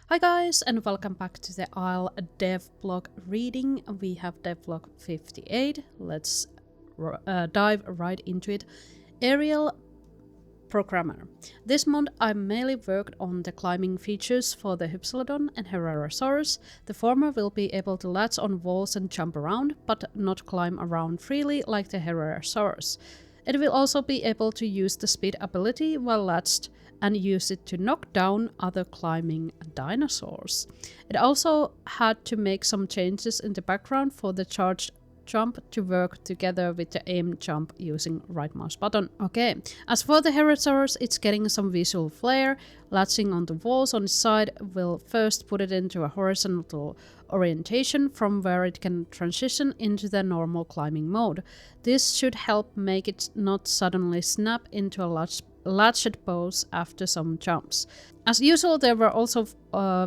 Hi guys, and welcome back to the Isle Devblog reading. We have Devblog 58. Let's dive right into it. Aerial Programmer. This month I mainly worked on the climbing features for the Hypsilodon and Herrerasaurus. The former will be able to latch on walls and jump around, but not climb around freely like the Herrerasaurus. It will also be able to use the speed ability while latched and use it to knock down other climbing dinosaurs. It also had to make some changes in the background for the charged jump to work together with the aim jump using right mouse button. Okay, as for the Herrerasaurus, it's getting some visual flair. Latching on the walls on its side will first put it into a horizontal orientation from where it can transition into the normal climbing mode. This should help make it not suddenly snap into a latched pose after some jumps. As usual, there were also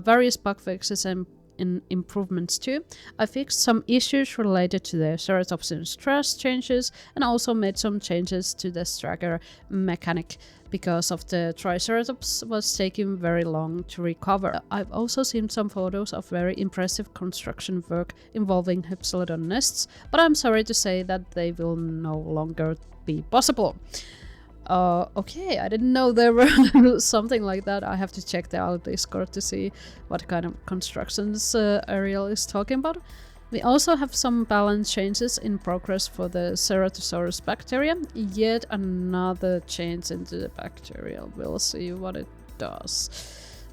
various bug fixes and improvements too. I fixed some issues related to the Ceratopsin stress changes and also made some changes to the stagger mechanic because of the Triceratops was taking very long to recover. I've also seen some photos of very impressive construction work involving Hypsilodon nests, but I'm sorry to say that they will no longer be possible. Okay, I didn't know there were something like that. I have to check the out Discord to see what kind of constructions Ariel is talking about. We also have some balance changes in progress for the Ceratosaurus bacteria. Yet another change into the bacteria. We'll see what it does.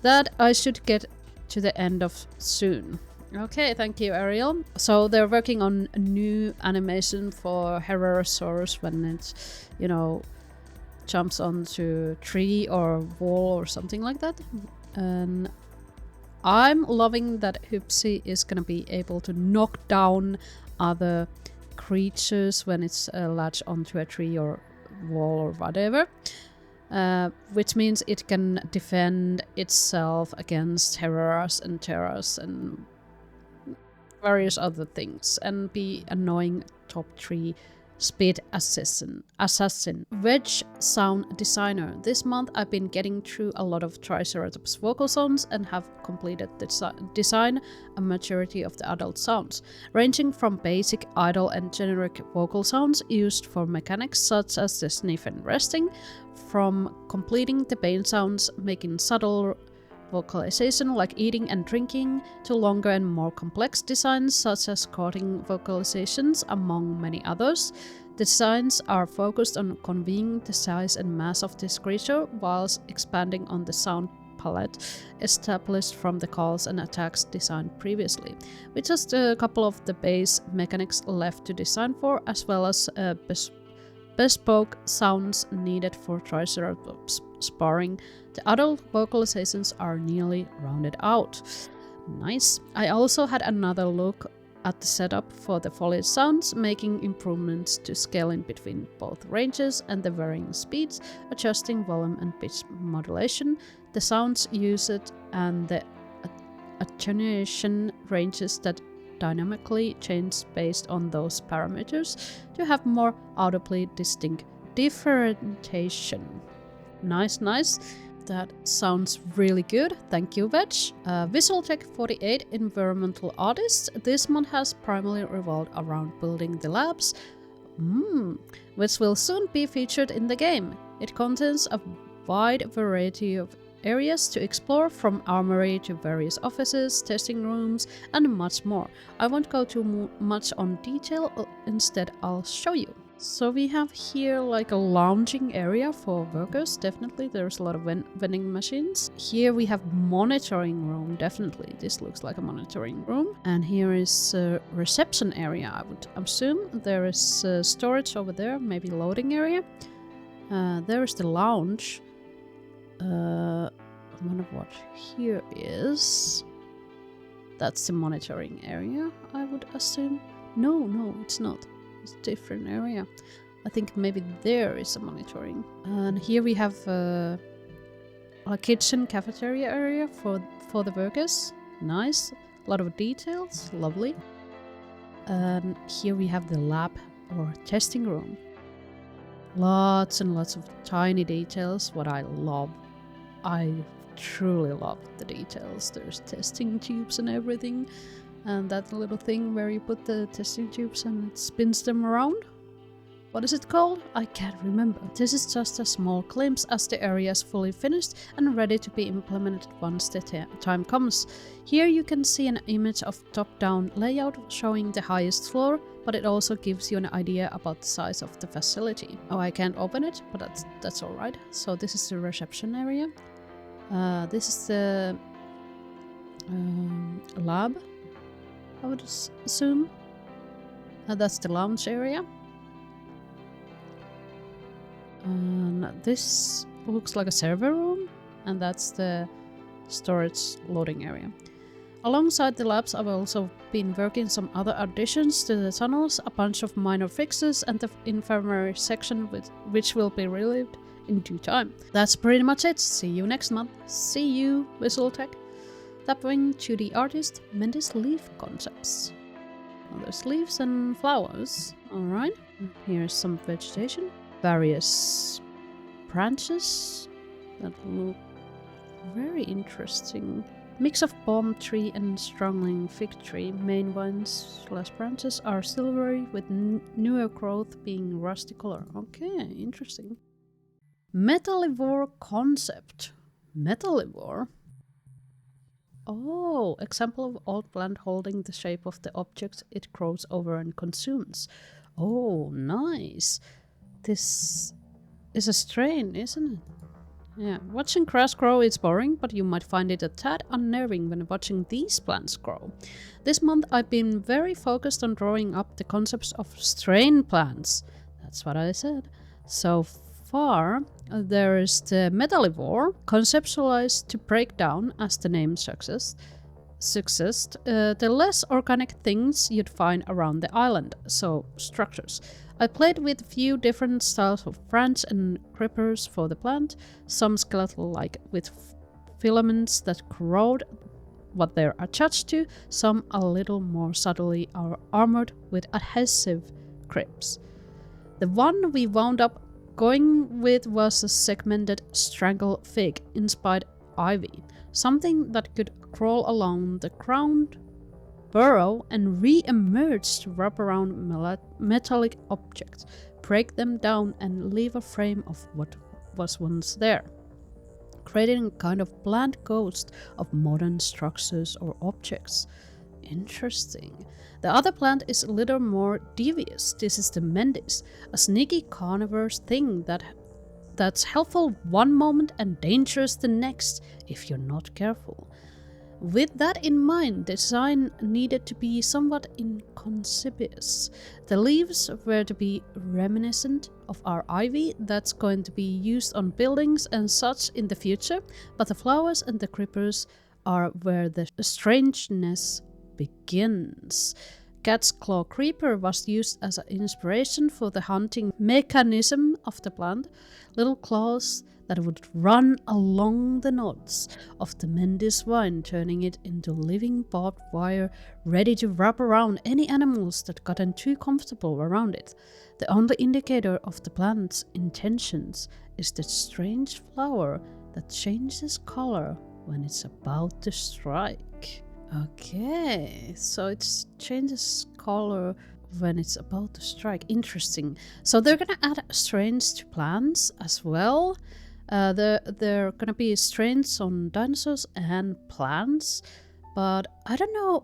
That I should get to the end of soon. Okay, thank you, Ariel. So they're working on a new animation for Herrerasaurus when it's, jumps onto a tree or wall or something like that. And I'm loving that Hypsi is gonna be able to knock down other creatures when it's latched onto a tree or wall or whatever. Which means it can defend itself against Herreras and Terras and various other things and be annoying top tree speed assassin. Wedge sound designer. This month I've been getting through a lot of Triceratops vocal sounds and have completed the design a majority of the adult sounds, ranging from basic idle and generic vocal sounds used for mechanics such as the sniff and resting, from completing the bane sounds, making subtle vocalization like eating and drinking, to longer and more complex designs such as courting vocalizations, among many others. The designs are focused on conveying the size and mass of this creature whilst expanding on the sound palette established from the calls and attacks designed previously, with just a couple of the base mechanics left to design for, as well as bespoke sounds needed for Triceratops sparring. The adult vocalizations are nearly rounded out. Nice. I also had another look at the setup for the foliage sounds, making improvements to scaling between both ranges and the varying speeds, adjusting volume and pitch modulation, the sounds used, and the attenuation ranges that dynamically change based on those parameters to have more audibly distinct differentiation. Nice. That sounds really good. Thank you, Wedge. Visual Tech 48 Environmental Artist. This month has primarily revolved around building the labs, which will soon be featured in the game. It contains a wide variety of areas to explore, from armory to various offices, testing rooms, and much more. I won't go too much on detail, instead I'll show you. So we have here like a lounging area for workers, definitely. There's a lot of vending machines. Here we have monitoring room, definitely. This looks like a monitoring room. And here is a reception area, I would assume. There is storage over there, maybe loading area. There is the lounge. I wonder what here is. That's the monitoring area, I would assume. No, it's not. It's a different area. I think maybe there is a monitoring. And here we have a kitchen cafeteria area for the workers. Nice. A lot of details. Lovely. And here we have the lab or testing room. Lots and lots of tiny details, what I love. I truly love the details. There's testing tubes and everything. And that little thing where you put the testing tubes and it spins them around. What is it called? I can't remember. This is just a small glimpse as the area is fully finished and ready to be implemented once the time comes. Here you can see an image of top-down layout showing the highest floor, but it also gives you an idea about the size of the facility. Oh, I can't open it, but that's alright. So this is the reception area. This is the lab, I would assume. That's the lounge area. And this looks like a server room, and that's the storage loading area. Alongside the labs, I've also been working some other additions to the tunnels, a bunch of minor fixes, and the infirmary section which will be relieved in due time. That's pretty much it. See you next month. See you, Visual Tech. Tapping 2D artist, Mendes leaf concepts. Well, there's leaves and flowers. Alright, here's some vegetation. Various branches that look very interesting. Mix of palm tree and strongling fig tree. Main vines / branches are silvery with newer growth being rusty color. Okay, interesting. Metallivore concept. Metallivore? Oh, example of old plant holding the shape of the object it grows over and consumes. Oh, nice. This is a strain, isn't it? Yeah, watching grass grow is boring, but you might find it a tad unnerving when watching these plants grow. This month I've been very focused on drawing up the concepts of strain plants. That's what I said. So far, there is the Metallivore, conceptualized to break down, as the name suggests, the less organic things you'd find around the island, so structures. I played with a few different styles of branch and grippers for the plant, some skeletal-like with filaments that corrode what they're attached to, some a little more subtly armored with adhesive grips. The one we wound up going with was a segmented strangle fig inspired ivy, something that could crawl along the ground, burrow, and re-emerge to wrap around metallic objects, break them down, and leave a frame of what was once there, creating a kind of bland ghost of modern structures or objects. Interesting. The other plant is a little more devious. This is the Mendes, a sneaky carnivorous thing that's helpful one moment and dangerous the next if you're not careful. With that in mind, the design needed to be somewhat inconspicuous. The leaves were to be reminiscent of our ivy that's going to be used on buildings and such in the future, but the flowers and the creepers are where the strangeness begins. Cat's claw creeper was used as an inspiration for the hunting mechanism of the plant, little claws that would run along the knots of the Mendes vine, turning it into living barbed wire ready to wrap around any animals that gotten too comfortable around it. The only indicator of the plant's intentions is the strange flower that changes color when it's about to strike. Okay, so it changes color when it's about to strike. Interesting. So they're gonna add strains to plants as well. There are gonna be strains on dinosaurs and plants, but I don't know.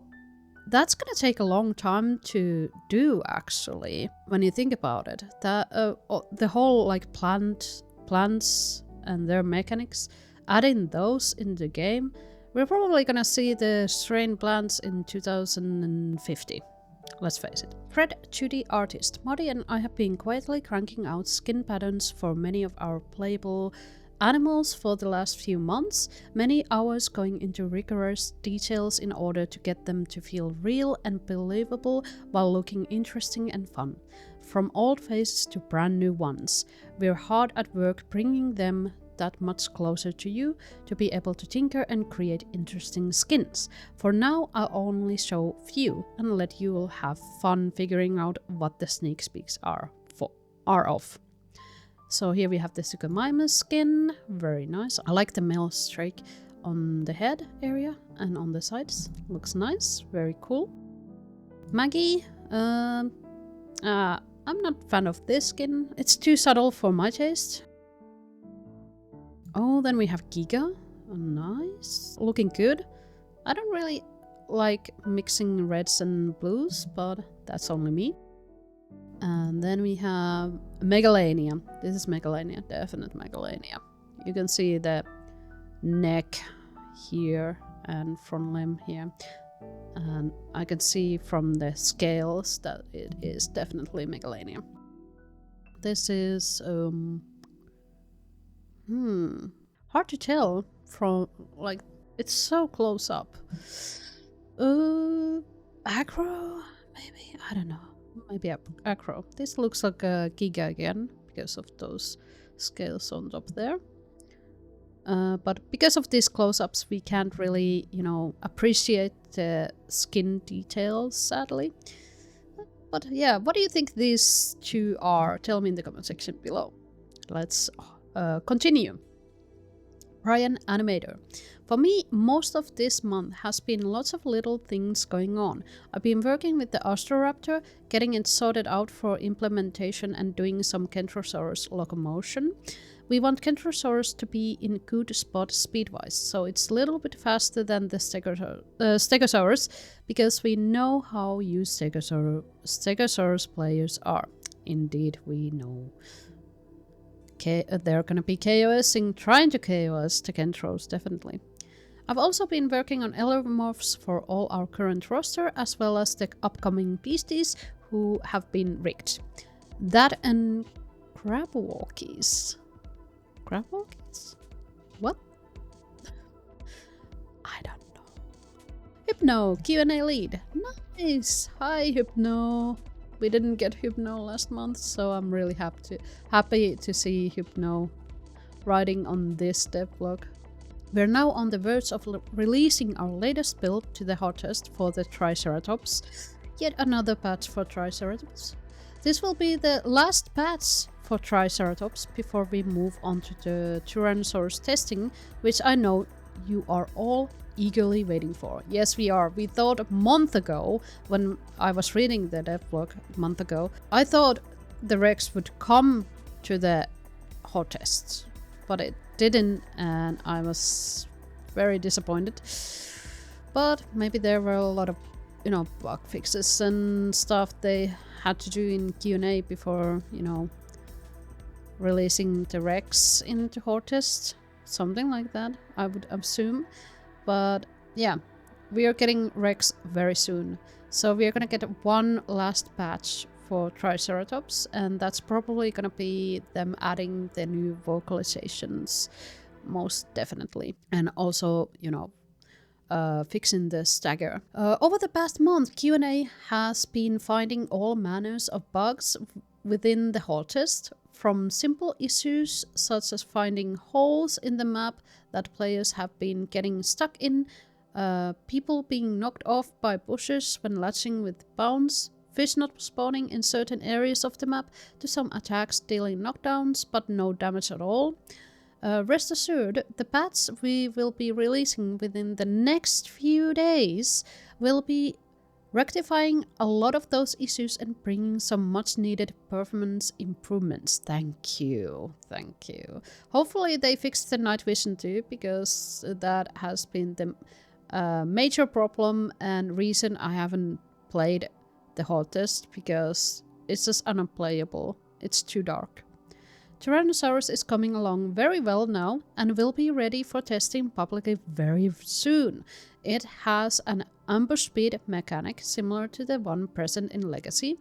That's gonna take a long time to do, actually. When you think about it, the whole like plants and their mechanics, adding those in the game, we're probably gonna see the strain plants in 2050. Let's face it. Fred 2D artist, Modi and I have been quietly cranking out skin patterns for many of our playable animals for the last few months, many hours going into rigorous details in order to get them to feel real and believable while looking interesting and fun. From old faces to brand new ones, we're hard at work bringing them that much closer to you to be able to tinker and create interesting skins. For now, I'll only show few and let you all have fun figuring out what the sneak peeks are of. So here we have the Suchomimus skin, very nice. I like the male streak on the head area and on the sides, looks nice, very cool. Maggie, I'm not a fan of this skin, it's too subtle for my taste. Oh, then we have Giga, oh, nice, looking good. I don't really like mixing reds and blues, but that's only me. And then we have Megalania. This is Megalania, definite Megalania. You can see the neck here and front limb here. And I can see from the scales that it is definitely Megalania. This is hard to tell from, like, it's so close up. Acro? Maybe? I don't know. Maybe Acro. This looks like a Giga again because of those scales on top there. But because of these close-ups, we can't really, you know, appreciate the skin details, sadly. But yeah, what do you think these two are? Tell me in the comment section below. Let's continue. Ryan Animator. For me, most of this month has been lots of little things going on. I've been working with the Astroraptor, getting it sorted out for implementation and doing some Kentrosaurus locomotion. We want Kentrosaurus to be in good spot speed-wise, so it's a little bit faster than the Stegosaurus, because we know how you Stegosaurus players are. Indeed, we know. They're gonna be KOSing, trying to KOS the Kentros, definitely. I've also been working on Elomorphs for all our current roster, as well as the upcoming beasties who have been rigged. That and Crabwalkies. Crabwalkies? What? I don't know. Hypno, Q&A lead. Nice! Hi, Hypno. We didn't get Hypno last month, so I'm really happy to see Hypno writing on this devlog. We're now on the verge of releasing our latest build to the hot test for the Triceratops. Yet another patch for Triceratops. This will be the last patch for Triceratops before we move on to the Tyrannosaurus testing, which I know you are all eagerly waiting for. Yes, we are. We thought a month ago, when I was reading the devlog a month ago, I thought the Rex would come to the hot tests, but it didn't, and I was very disappointed. But maybe there were a lot of, you know, bug fixes and stuff they had to do in Q&A before, you know, releasing the Rex into hot test. Something like that, I would assume. But yeah, we are getting Rex very soon. So we are gonna get one last patch for Triceratops, and that's probably gonna be them adding the new vocalizations, most definitely. And also, you know, fixing the stagger. Over the past month, Q&A has been finding all manners of bugs within the hot test, from simple issues such as finding holes in the map that players have been getting stuck in, people being knocked off by bushes when latching with bounce, fish not spawning in certain areas of the map, to some attacks dealing knockdowns but no damage at all. Rest assured, the patch we will be releasing within the next few days will be rectifying a lot of those issues and bringing some much needed performance improvements. Thank you. Thank you. Hopefully they fixed the night vision too, because that has been the major problem and reason I haven't played the hot test, because it's just unplayable. It's too dark. Tyrannosaurus is coming along very well now and will be ready for testing publicly very soon. It has an ambush speed mechanic similar to the one present in Legacy,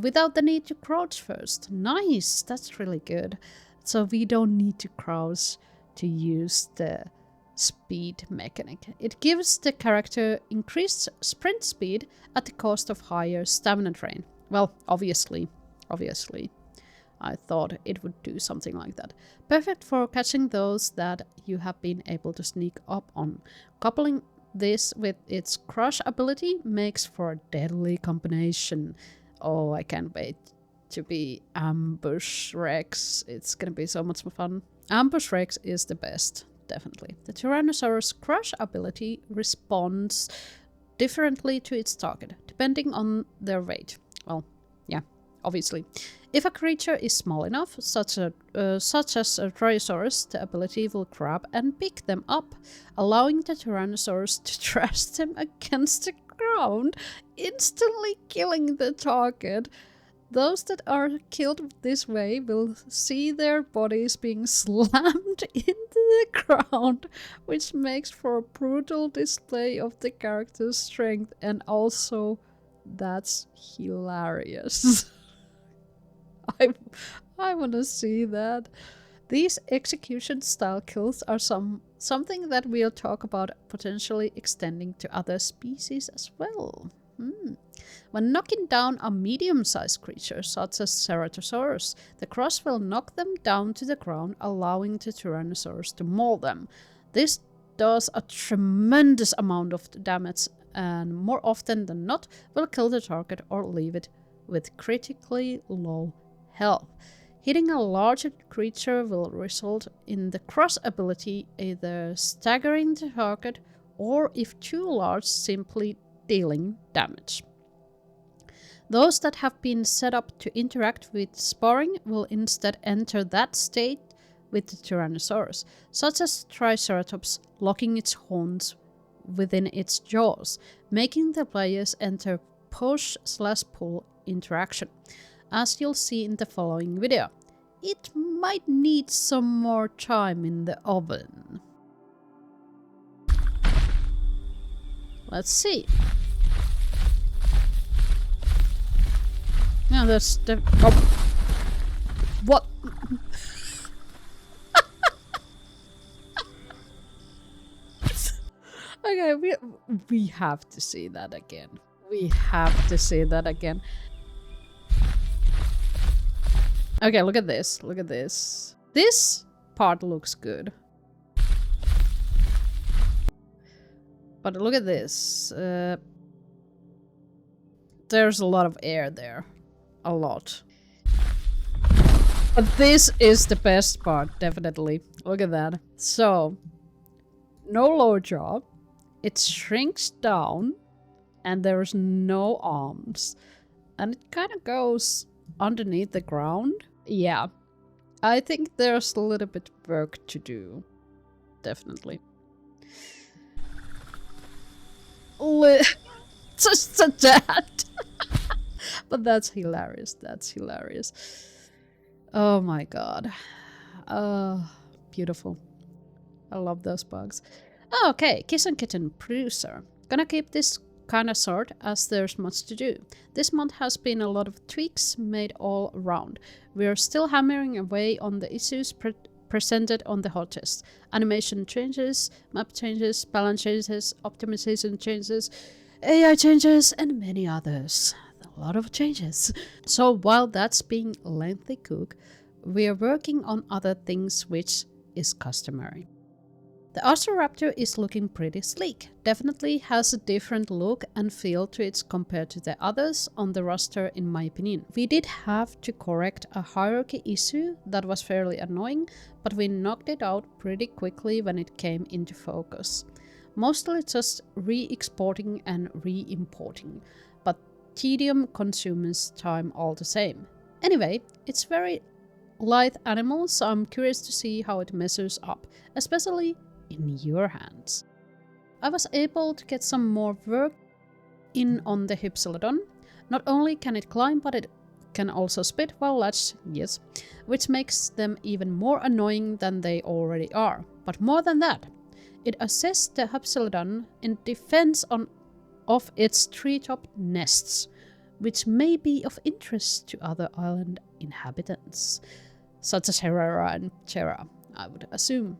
without the need to crouch first. Nice, that's really good. So we don't need to crouch to use the speed mechanic. It gives the character increased sprint speed at the cost of higher stamina drain. Well, obviously. I thought it would do something like that. Perfect for catching those that you have been able to sneak up on. Coupling this with its crush ability makes for a deadly combination. Oh, I can't wait to be Ambush Rex. It's gonna be so much more fun. Ambush Rex is the best, definitely. The Tyrannosaurus Crush ability responds differently to its target, depending on their weight. Well, yeah, obviously. If a creature is small enough, such as a Triceratops, the ability will grab and pick them up, allowing the Tyrannosaurus to trash them against the ground, instantly killing the target. Those that are killed this way will see their bodies being slammed into the ground, which makes for a brutal display of the character's strength, and also that's hilarious. I want to see that. These execution style kills are something that we'll talk about potentially extending to other species as well. When knocking down a medium-sized creature, such as Ceratosaurus, the crush will knock them down to the ground, allowing the Tyrannosaurus to maul them. This does a tremendous amount of damage, and more often than not, will kill the target or leave it with critically low health. Hitting a larger creature will result in the crush ability either staggering the target, or if too large, simply dealing damage. Those that have been set up to interact with sparring will instead enter that state with the Tyrannosaurus, such as Triceratops locking its horns within its jaws, making the players enter push/pull interaction, as you'll see in the following video. It might need some more time in the oven. Let's see. No, that's the... Oh. What? Okay, we have to see that again. We have to see that again. Okay, look at this. Look at this. This part looks good. But look at this. There's a lot of air there. A lot. But this is the best part, definitely. Look at that. So, no lower jaw. It shrinks down. And there's no arms. And it kind of goes underneath the ground. Yeah. I think there's a little bit of work to do. Definitely. Just that. But that's hilarious. That's hilarious. Oh my god. Beautiful. I love those bugs. Oh, okay, Kiss and Kitten producer. Gonna keep this kinda short as there's much to do. This month has been a lot of tweaks made all around. We're still hammering away on the issues presented on the hot test. Animation changes, map changes, balance changes, optimization changes, AI changes, and many others. A lot of changes. So while that's being lengthy cook, we are working on other things, which is customary. The Osteraptor is looking pretty sleek. Definitely has a different look and feel to it compared to the others on the roster in my opinion. We did have to correct a hierarchy issue that was fairly annoying, but we knocked it out pretty quickly when it came into focus. Mostly just re-exporting and re-importing, but tedium consumes time all the same. Anyway, it's very lithe animal, so I'm curious to see how it measures up, especially in your hands. I was able to get some more work in on the Hypsilodon. Not only can it climb, but it can also spit while latched, yes, which makes them even more annoying than they already are. But more than that, it assists the Hypsilodon in defense of its treetop nests, which may be of interest to other island inhabitants, such as Herrera and Terra, I would assume.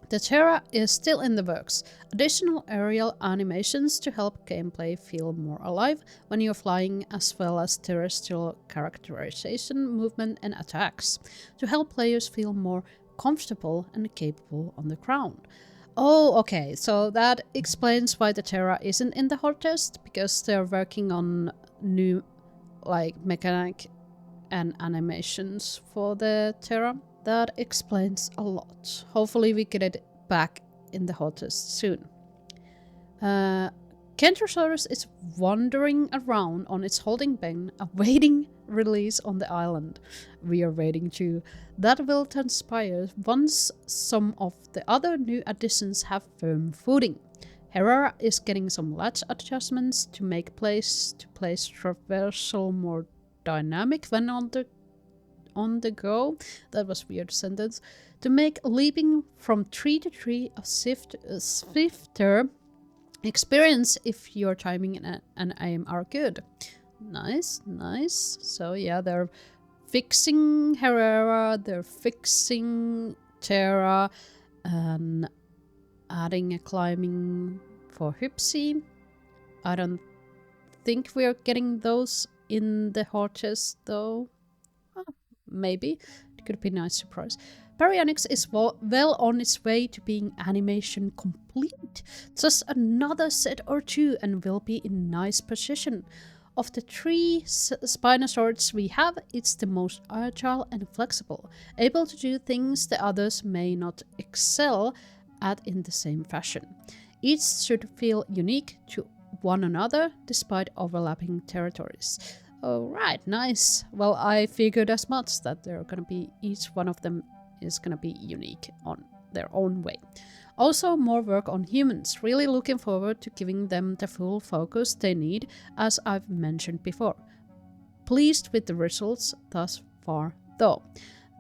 The Terra is still in the works. Additional aerial animations to help gameplay feel more alive when you're flying, as well as terrestrial characterization, movement and attacks, to help players feel more comfortable and capable on the ground. Oh, okay, so that explains why the Terra isn't in the hot test, because they're working on new, mechanic and animations for the Terra. That explains a lot. Hopefully we get it back in the hottest soon. Kentrosaurus is wandering around on its holding pen, awaiting release on the island. We are waiting too. That will transpire once some of the other new additions have firm footing. Herrera is getting some latch adjustments to make place-to-place traversal more dynamic when on the go. That was a weird sentence. To make leaping from tree to tree a swifter experience if your timing and aim are good. Nice, nice. So yeah, they're fixing Herrera, they're fixing Terra, and adding a climbing for Hypsi. I don't think we're getting those in the Horses though. Maybe. It could be a nice surprise. Baryonyx is well on its way to being animation complete. Just another set or two and will be in nice position. Of the three Spinosaurs we have, it's the most agile and flexible, able to do things the others may not excel at in the same fashion. Each should feel unique to one another despite overlapping territories. Alright, nice. Well, I figured as much that they're gonna be, each one of them is gonna be unique on their own way. Also, more work on humans. Really looking forward to giving them the full focus they need, as I've mentioned before. Pleased with the results thus far, though.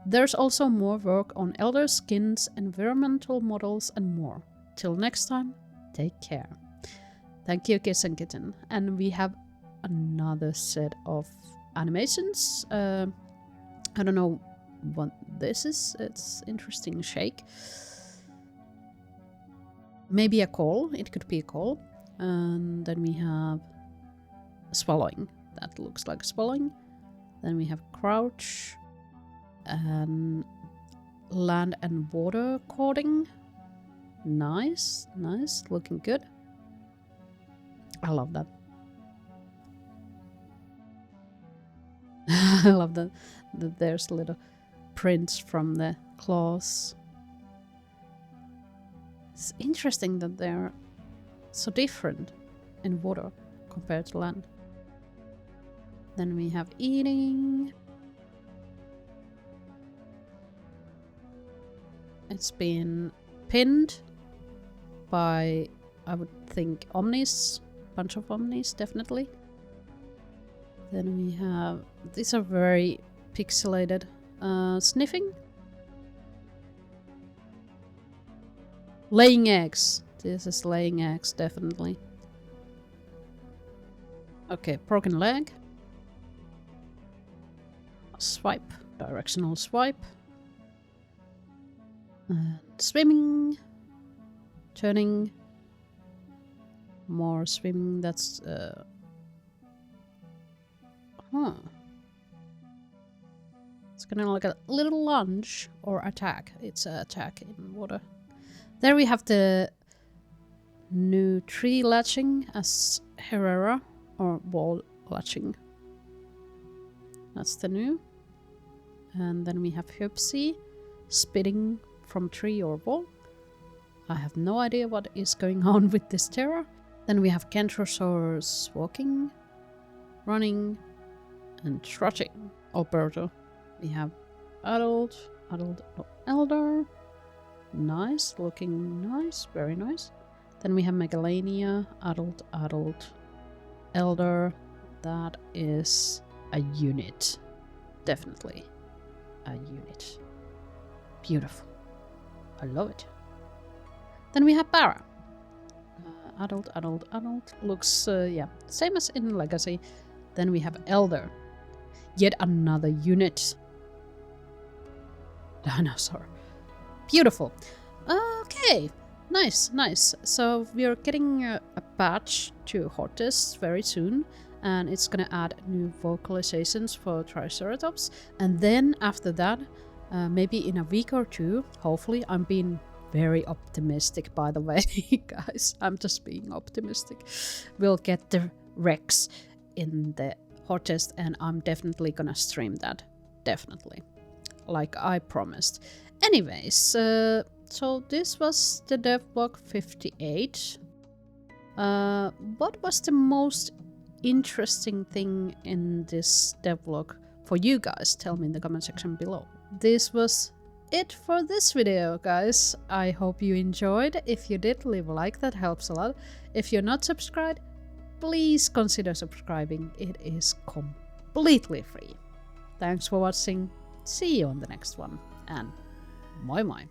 There's also more work on elder skins, environmental models, and more. Till next time, take care. Thank you, Kiss and Kitten. And we have another set of animations. I don't know what this is. It's interesting shake. Maybe a call. It could be a call. And then we have swallowing. That looks like swallowing. Then we have crouch and land and water coding. Nice, nice, looking good. I love that. I love that there's little prints from the claws. It's interesting that they're so different in water compared to land. Then we have eating. It's been pinned by, I would think, Omnis. Bunch of Omnis, definitely. Then we have, these are very pixelated. Sniffing. Laying eggs. This is laying eggs, definitely. Okay, broken leg. Swipe. Directional swipe. Swimming. Turning. More swimming. That's it's gonna like a little lunge or attack. It's an attack in water. There we have the new tree latching as Herrera, or wall latching. That's the new. And then we have Hypsi spitting from tree or wall. I have no idea what is going on with this Terra. Then we have Kentrosaurus walking, running, and trotting. Alberto. We have adult, elder. Nice, looking nice, very nice. Then we have Megalania, adult, elder. That is a unit. Definitely a unit. Beautiful. I love it. Then we have Bara. Adult. Looks, yeah, same as in Legacy. Then we have elder. Yet another unit. Dinosaur. Beautiful. Okay. Nice. So we are getting a patch to Hordes very soon. And it's gonna add new vocalizations for Triceratops. And then after that, maybe in a week or two, hopefully, I'm being very optimistic, by the way, guys. I'm just being optimistic. We'll get the Rex in the Horde test, and I'm definitely gonna stream that. Definitely. Like I promised. Anyways, so this was the Devblog 58. What was the most interesting thing in this devlog for you guys? Tell me in the comment section below. This was it for this video, guys. I hope you enjoyed. If you did, leave a like, that helps a lot. If you're not subscribed, please consider subscribing. It is completely free. Thanks for watching. See you on the next one, and moi moi.